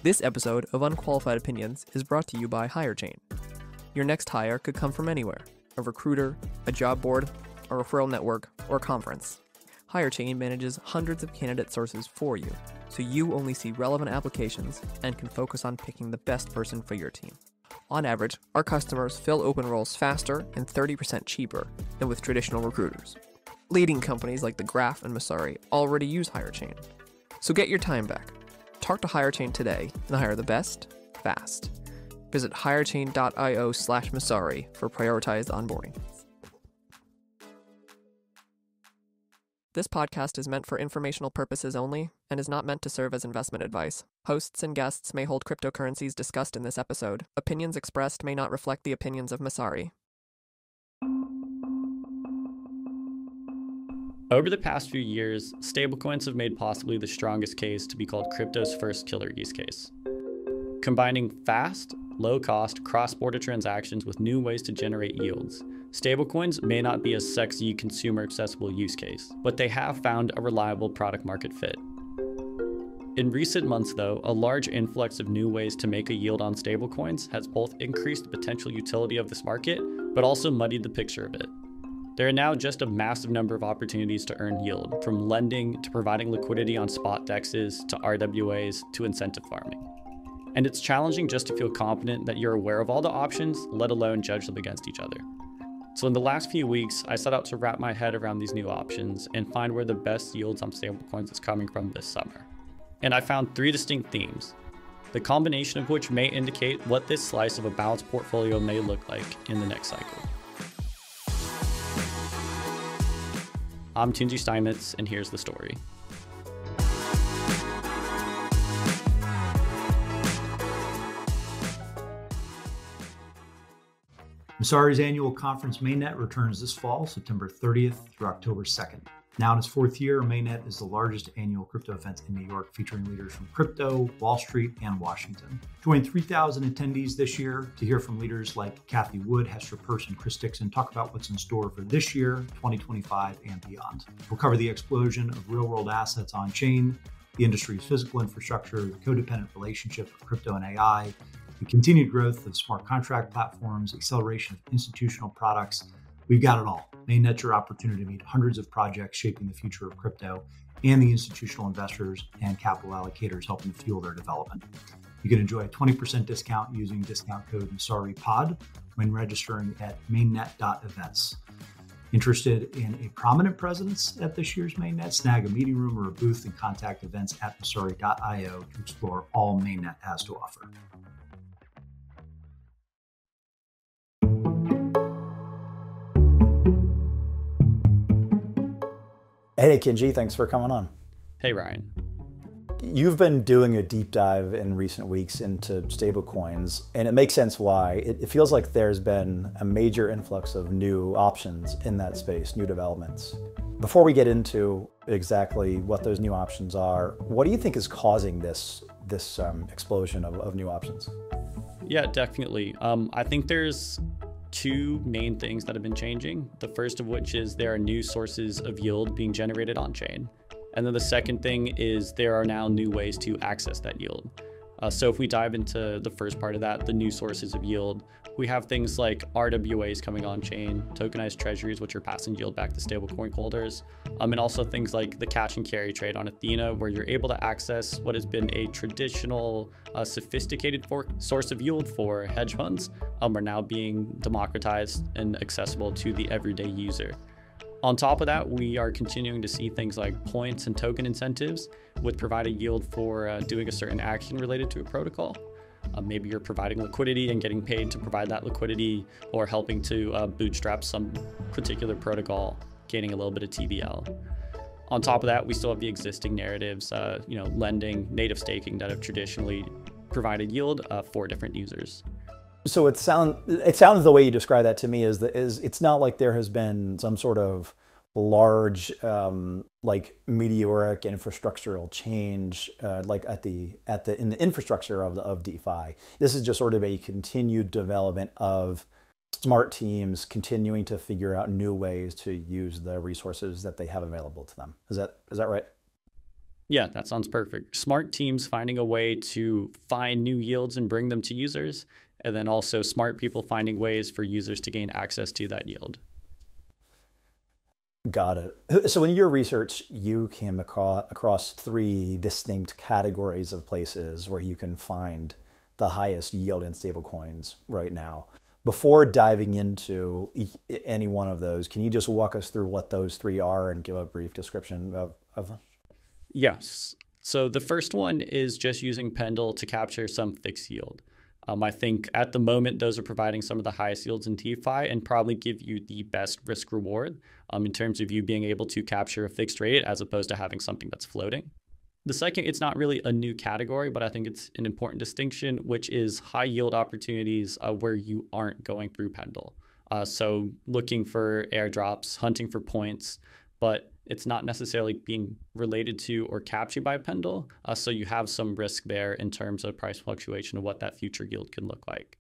This episode of Unqualified Opinions is brought to you by Hirechain. Your next hire could come from anywhere: a recruiter, a job board, a referral network, or a conference. Hirechain manages hundreds of candidate sources for you, so you only see relevant applications and can focus on picking the best person for your team. On average, our customers fill open roles faster and 30% cheaper than with traditional recruiters. Leading companies like The Graph and Messari already use Hirechain. So get your time back. Talk to Hirechain today and hire the best, fast. Visit hirechain.io/Messari for prioritized onboarding. This podcast is meant for informational purposes only and is not meant to serve as investment advice. Hosts and guests may hold cryptocurrencies discussed in this episode. Opinions expressed may not reflect the opinions of Messari. Over the past few years, stablecoins have made possibly the strongest case to be called crypto's first killer use case. Combining fast, low-cost, cross-border transactions with new ways to generate yields, stablecoins may not be a sexy, consumer-accessible use case, but they have found a reliable product-market fit. In recent months, though, a large influx of new ways to make a yield on stablecoins has both increased the potential utility of this market, but also muddied the picture a bit. There are now just a massive number of opportunities to earn yield, from lending to providing liquidity on spot dexes to RWAs to incentive farming. And it's challenging just to feel confident that you're aware of all the options, let alone judge them against each other. So in the last few weeks, I set out to wrap my head around these new options and find where the best yields on stablecoins is coming from this summer. And I found three distinct themes, the combination of which may indicate what this slice of a balanced portfolio may look like in the next cycle. I'm Kinji Steimitz, and here's the story. Messari's annual conference Mainnet returns this fall, September 30th through October 2nd. Now in its fourth year, Mainnet is the largest annual crypto event in New York, featuring leaders from crypto, Wall Street, and Washington. Join 3,000 attendees this year to hear from leaders like Kathy Wood, Hester Peirce, and Chris Dixon talk about what's in store for this year, 2025, and beyond. We'll cover the explosion of real-world assets on-chain, the industry's physical infrastructure, the codependent relationship of crypto and AI, the continued growth of smart contract platforms, acceleration of institutional products. We've got it all. Mainnet's your opportunity to meet hundreds of projects shaping the future of crypto and the institutional investors and capital allocators helping to fuel their development. You can enjoy a 20% discount using discount code MessariPod when registering at mainnet.events. Interested in a prominent presence at this year's Mainnet? Snag a meeting room or a booth and contact events at Messari.io to explore all Mainnet has to offer. Hey, Kinji, thanks for coming on. Hey, Ryan. You've been doing a deep dive in recent weeks into stablecoins, and it makes sense why. It feels like there's been a major influx of new options in that space, new developments. Before we get into exactly what those new options are, what do you think is causing this explosion of new options? Yeah, definitely. I think there's two main things that have been changing. The first of which is there are new sources of yield being generated on chain. And then the second thing is there are now new ways to access that yield. So if we dive into the first part of that, the new sources of yield, we have things like RWAs coming on chain, tokenized treasuries, which are passing yield back to stablecoin holders, and also things like the cash and carry trade on Athena, where you're able to access what has been a traditional, sophisticated source of yield for hedge funds, are now being democratized and accessible to the everyday user. On top of that, we are continuing to see things like points and token incentives, which provide a yield for doing a certain action related to a protocol. Maybe you're providing liquidity and getting paid to provide that liquidity, or helping to bootstrap some particular protocol, gaining a little bit of TVL. On top of that, we still have the existing narratives, lending, native staking, that have traditionally provided yield for different users. So it sounds the way you describe that to me is it's not like there has been some sort of large meteoric infrastructural change in the infrastructure of DeFi. This is just sort of a continued development of smart teams continuing to figure out new ways to use the resources that they have available to them. Is that right? Yeah, that sounds perfect. Smart teams finding a way to find new yields and bring them to users, and then also smart people finding ways for users to gain access to that yield. Got it. So in your research, you came across three distinct categories of places where you can find the highest yield in stablecoins right now. Before diving into any one of those, can you just walk us through what those three are and give a brief description of them? Yes. So the first one is just using Pendle to capture some fixed yield. I think at the moment, those are providing some of the highest yields in DeFi and probably give you the best risk reward in terms of you being able to capture a fixed rate as opposed to having something that's floating. The second, it's not really a new category, but I think it's an important distinction, which is high yield opportunities where you aren't going through Pendle. So looking for airdrops, hunting for points, but it's not necessarily being related to or captured by Pendle. So you have some risk there in terms of price fluctuation of what that future yield can look like.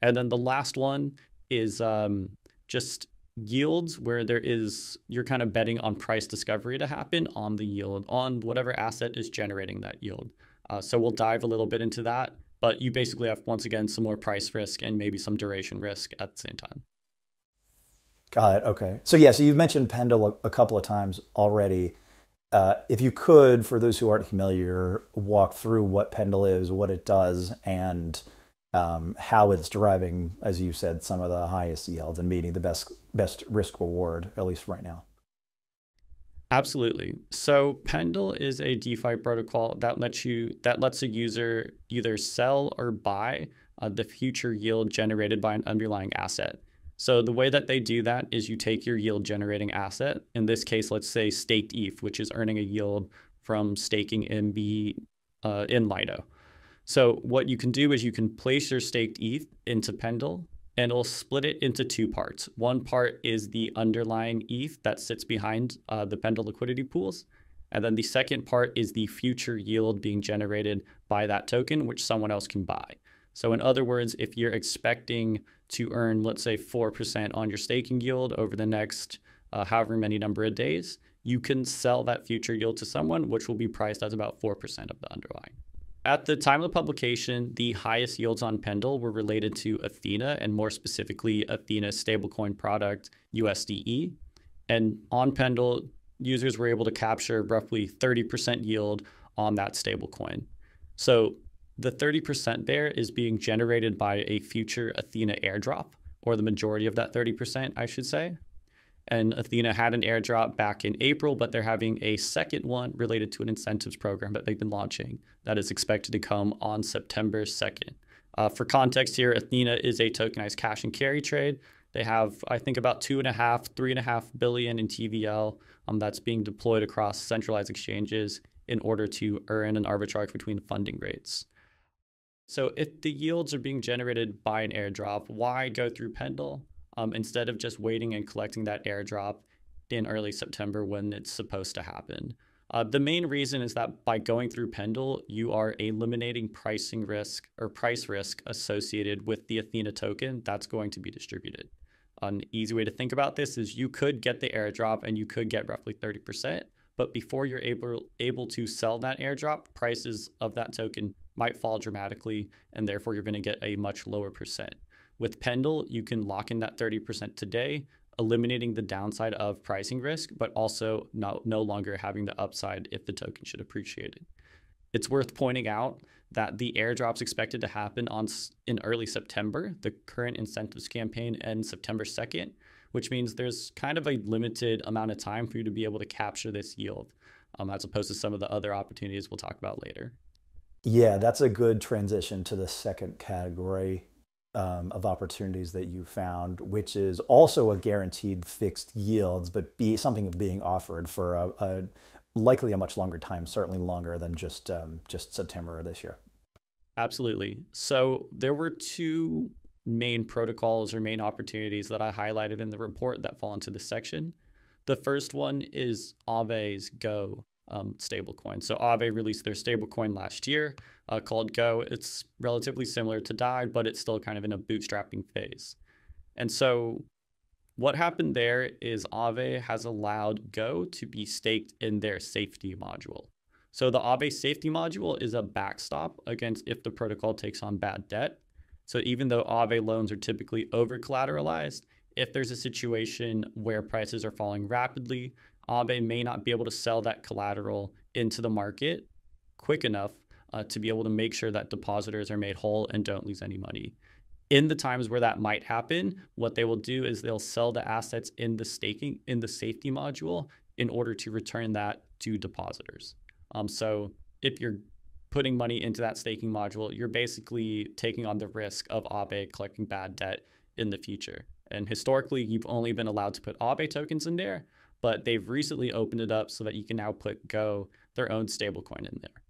And then the last one is just yields where you're kind of betting on price discovery to happen on the yield, on whatever asset is generating that yield. So we'll dive a little bit into that, but you basically have, once again, some more price risk and maybe some duration risk at the same time. Got it. Okay. So yeah, so you've mentioned Pendle a couple of times already. If you could, for those who aren't familiar, walk through what Pendle is, what it does, and how it's deriving, as you said, some of the highest yields and meeting the best risk reward, at least right now. Absolutely. So Pendle is a DeFi protocol that lets a user either sell or buy the future yield generated by an underlying asset. So the way that they do that is you take your yield generating asset, in this case, let's say staked ETH, which is earning a yield from staking in Lido. So what you can do is you can place your staked ETH into Pendle, and it'll split it into two parts. One part is the underlying ETH that sits behind the Pendle liquidity pools. And then the second part is the future yield being generated by that token, which someone else can buy. So in other words, if you're expecting to earn, let's say, 4% on your staking yield over the next however many number of days, you can sell that future yield to someone, which will be priced as about 4% of the underlying. At the time of the publication, the highest yields on Pendle were related to Athena, and more specifically, Athena's stablecoin product, USDE. And on Pendle, users were able to capture roughly 30% yield on that stablecoin. So the 30% there is being generated by a future Athena airdrop, or the majority of that 30%, I should say. And Athena had an airdrop back in April, but they're having a second one related to an incentives program that they've been launching that is expected to come on September 2nd. For context here, Athena is a tokenized cash and carry trade. They have, I think, about 3.5 billion in TVL that's being deployed across centralized exchanges in order to earn an arbitrage between funding rates. So if the yields are being generated by an airdrop, why go through Pendle instead of just waiting and collecting that airdrop in early September when it's supposed to happen? The main reason is that by going through Pendle, you are eliminating pricing risk or price risk associated with the Athena token that's going to be distributed. An easy way to think about this is you could get the airdrop and you could get roughly 30%, but before you're able to sell that airdrop, prices of that token might fall dramatically, and therefore you're going to get a much lower percent. With Pendle, you can lock in that 30% today, eliminating the downside of pricing risk, but also no longer having the upside if the token should appreciate it. It's worth pointing out that the airdrop's expected to happen in early September. The current incentives campaign ends September 2nd, which means there's kind of a limited amount of time for you to be able to capture this yield, as opposed to some of the other opportunities we'll talk about later. Yeah, that's a good transition to the second category of opportunities that you found, which is also a guaranteed fixed yields, but something being offered for a likely a much longer time, certainly longer than just September of this year. Absolutely. So there were two main protocols or main opportunities that I highlighted in the report that fall into this section. The first one is Aave's Go stablecoin. So Aave released their stablecoin last year called Go. It's relatively similar to DAI, but it's still kind of in a bootstrapping phase. And so what happened there is Aave has allowed Go to be staked in their safety module. So the Aave safety module is a backstop against if the protocol takes on bad debt. So even though Aave loans are typically over-collateralized, if there's a situation where prices are falling rapidly, Aave may not be able to sell that collateral into the market quick enough to be able to make sure that depositors are made whole and don't lose any money. In the times where that might happen, what they will do is they'll sell the assets in the safety module in order to return that to depositors. So if you're putting money into that staking module, you're basically taking on the risk of Aave collecting bad debt in the future. And historically, you've only been allowed to put Aave tokens in there, but they've recently opened it up so that you can now put Go, their own stablecoin, in there.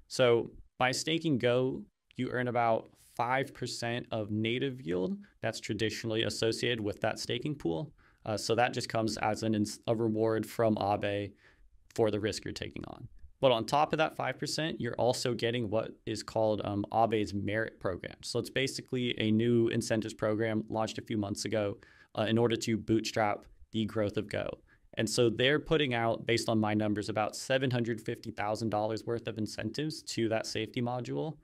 So by staking Go, you earn about 5% of native yield that's traditionally associated with that staking pool. So that just comes as a reward from Aave for the risk you're taking on. But on top of that 5%, you're also getting what is called Aave's merit program. So it's basically a new incentives program launched a few months ago in order to bootstrap the growth of Go. And so they're putting out, based on my numbers, about $750,000 worth of incentives to that safety module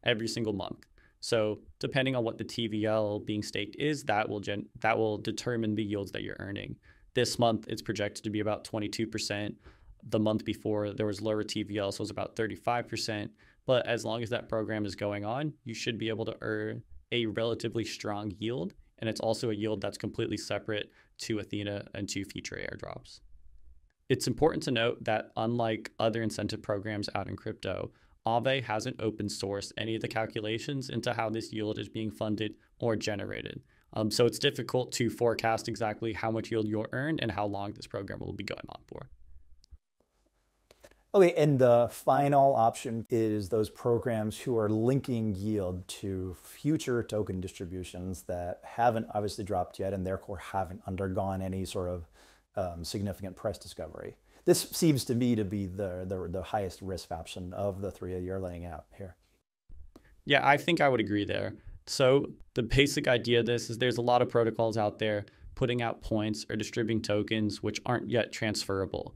every single month. So depending on what the TVL being staked is, that will determine the yields that you're earning. This month, it's projected to be about 22%. The month before, there was lower TVL, so it was about 35%. But as long as that program is going on, you should be able to earn a relatively strong yield. And it's also a yield that's completely separate to Athena and to future airdrops. It's important to note that unlike other incentive programs out in crypto, Aave hasn't open sourced any of the calculations into how this yield is being funded or generated. So it's difficult to forecast exactly how much yield you'll earn and how long this program will be going on for. Okay, and the final option is those programs who are linking yield to future token distributions that haven't obviously dropped yet and therefore haven't undergone any sort of significant price discovery. This seems to me to be the highest risk option of the three you're laying out here. Yeah, I think I would agree there. So the basic idea of this is there's a lot of protocols out there putting out points or distributing tokens which aren't yet transferable.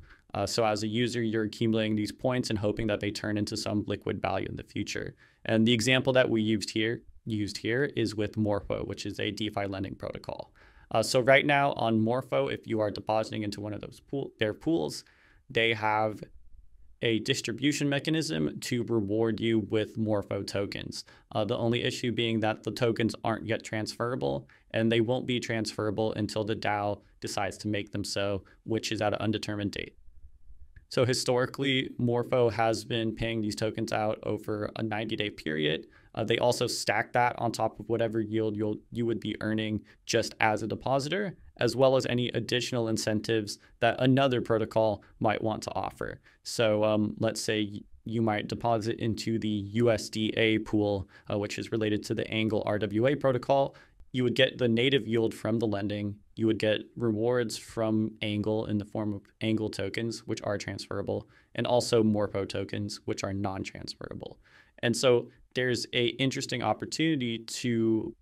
So as a user, you're accumulating these points and hoping that they turn into some liquid value in the future. And the example that we used here is with Morpho, which is a DeFi lending protocol. So right now on Morpho, if you are depositing into one of those their pools, they have a distribution mechanism to reward you with Morpho tokens. The only issue being that the tokens aren't yet transferable, and they won't be transferable until the DAO decides to make them so, which is at an undetermined date. So historically, Morpho has been paying these tokens out over a 90-day period. They also stack that on top of whatever yield you would be earning just as a depositor, as well as any additional incentives that another protocol might want to offer. So let's say you might deposit into the USDA pool, which is related to the Angle RWA protocol. You would get the native yield from the lending. You would get rewards from Angle in the form of Angle tokens, which are transferable, and also Morpho tokens, which are non-transferable. And so there's an interesting opportunity to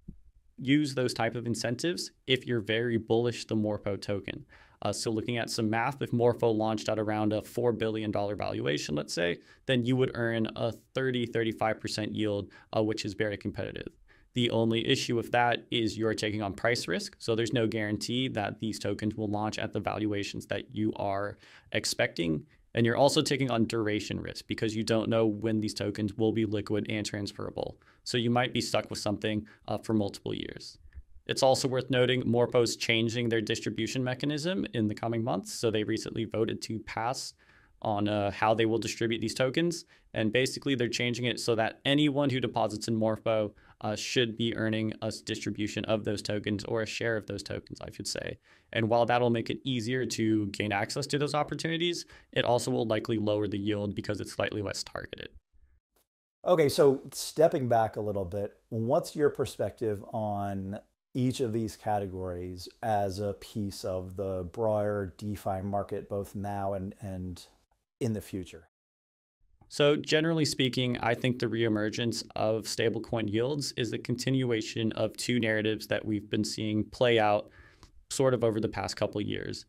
use those type of incentives if you're very bullish the Morpho token. So looking at some math, if Morpho launched at around a $4 billion valuation, let's say, then you would earn a 35% yield, which is very competitive. The only issue with that is you're taking on price risk. So there's no guarantee that these tokens will launch at the valuations that you are expecting. And you're also taking on duration risk because you don't know when these tokens will be liquid and transferable. So you might be stuck with something for multiple years. It's also worth noting Morpho's changing their distribution mechanism in the coming months. So they recently voted to pass on how they will distribute these tokens. And basically they're changing it so that anyone who deposits in Morpho should be earning a distribution of those tokens, or a share of those tokens, I should say. And while that'll make it easier to gain access to those opportunities, it also will likely lower the yield because it's slightly less targeted. Okay, so stepping back a little bit, what's your perspective on each of these categories as a piece of the broader DeFi market, both now and in the future? So generally speaking, I think the reemergence of stablecoin yields is the continuation of two narratives that we've been seeing play out sort of over the past couple of years.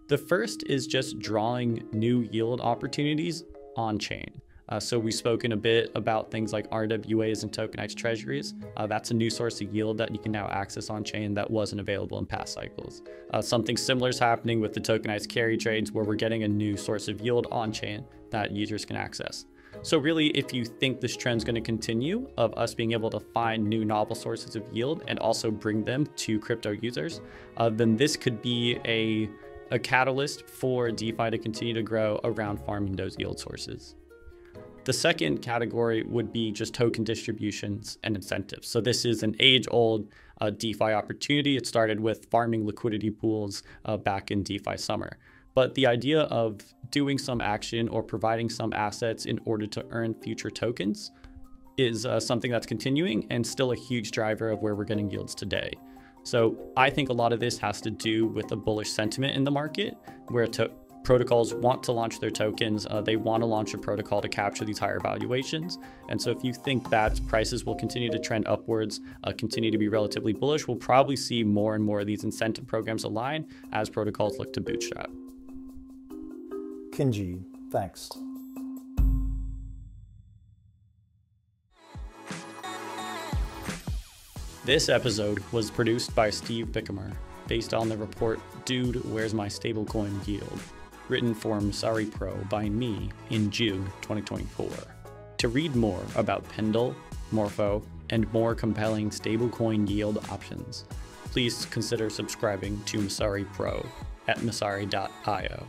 The first is just drawing new yield opportunities on-chain. So we've spoken a bit about things like RWAs and tokenized treasuries. That's a new source of yield that you can now access on-chain that wasn't available in past cycles. Something similar is happening with the tokenized carry trades, where we're getting a new source of yield on-chain that users can access. So really, if you think this trend is going to continue of us being able to find new novel sources of yield and also bring them to crypto users, then this could be a catalyst for DeFi to continue to grow around farming those yield sources. The second category would be just token distributions and incentives. So this is an age-old DeFi opportunity. It started with farming liquidity pools back in DeFi summer. But the idea of doing some action or providing some assets in order to earn future tokens is something that's continuing and still a huge driver of where we're getting yields today. So I think a lot of this has to do with a bullish sentiment in the market, where protocols want to launch their tokens. They want to launch a protocol to capture these higher valuations. And so if you think that prices will continue to trend upwards, continue to be relatively bullish, we'll probably see more and more of these incentive programs align as protocols look to bootstrap. Kinji, thanks. This episode was produced by Steve Bichimer, based on the report, Dude, Where's My Stablecoin Yield? Written for Messari Pro by me in June 2024. To read more about Pendle, Morpho, and more compelling stablecoin yield options, please consider subscribing to Messari Pro at messari.io.